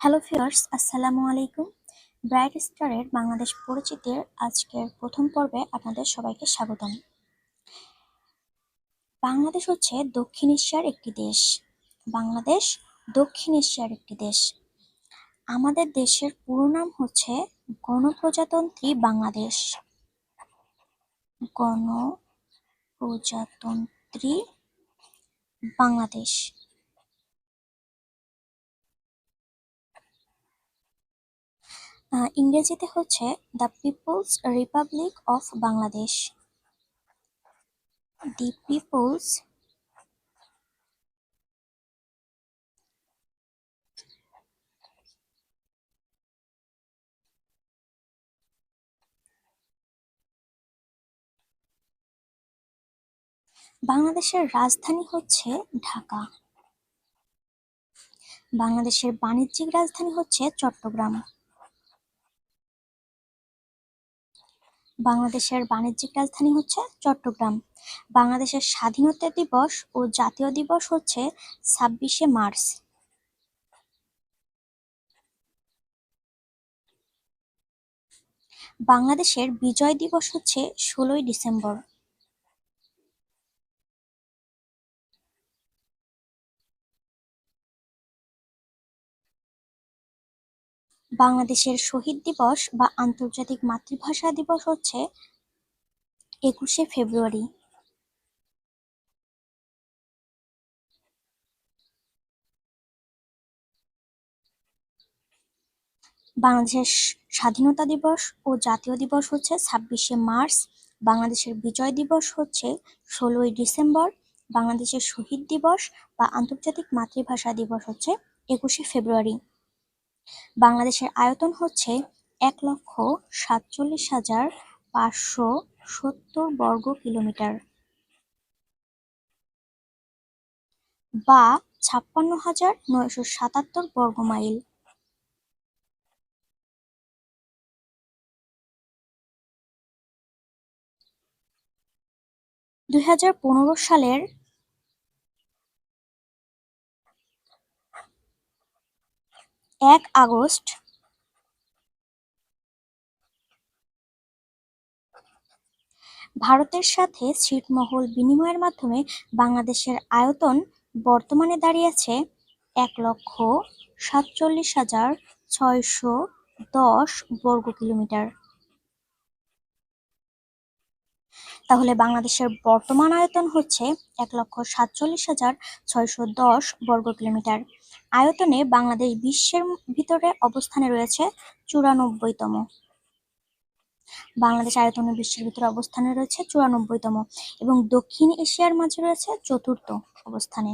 Hello viewers, আসসালামু আলাইকুম। Bright স্টারের বাংলাদেশ পরিচিতির আজকের প্রথম পর্বে আপনাদের সবাইকে স্বাগতম। বাংলাদেশ হচ্ছে দক্ষিণ এশিয়ার একটি দেশ। বাংলাদেশ দক্ষিণ এশিয়ার একটি দেশ। আমাদের দেশের পুরো নাম হচ্ছে গণপ্রজাতন্ত্রী বাংলাদেশ। গণপ্রজাতন্ত্রী বাংলাদেশ। ইংরেজিতে হচ্ছে the people's republic of Bangladesh. The people's বাংলাদেশের রাজধানী হচ্ছে ঢাকা। বাংলাদেশের বাণিজ্যিক রাজধানী হচ্ছে চট্টগ্রাম। বাংলাদেশের বাণিজ্যিক রাজধানী হচ্ছে চট্টগ্রাম। বাংলাদেশের স্বাধীনতা দিবস ও জাতীয় দিবস হচ্ছে 26শে মার্চ। বাংলাদেশের বিজয় দিবস হচ্ছে 16ই ডিসেম্বর। বাংলাদেশের শহীদ দিবস বা আন্তর্জাতিক মাতৃভাষা দিবস হচ্ছে 21শে ফেব্রুয়ারি। বাংলাদেশের স্বাধীনতা দিবস ও জাতীয় দিবস হচ্ছে 26শে মার্চ। বাংলাদেশের বিজয় দিবস হচ্ছে 16ই ডিসেম্বর। বাংলাদেশের শহীদ দিবস বা আন্তর্জাতিক মাতৃভাষা দিবস হচ্ছে 21শে ফেব্রুয়ারি। বাংলাদেশের আয়তন হচ্ছে 1,47,570 বর্গ কিলোমিটার বা 56,977 বর্গ মাইল। 2015 সালের 1 আগস্ট ভারতের সাথে ছিটমহল বিনিময়ের মাধ্যমে বাংলাদেশের আয়তন বর্তমানে দাঁড়িয়েছে 1,47,610 বর্গ কিলোমিটার। তাহলে বাংলাদেশের বর্তমান আয়তন হচ্ছে 1,47,610 বর্গ কিলোমিটার। আয়তনে বাংলাদেশ বিশ্বের ভিতরে অবস্থানে রয়েছে 94তম। বাংলাদেশ আয়তনে বিশ্বের ভিতরে অবস্থানে রয়েছে 94তম এবং দক্ষিণ এশিয়ার মাঝে রয়েছে চতুর্থ অবস্থানে।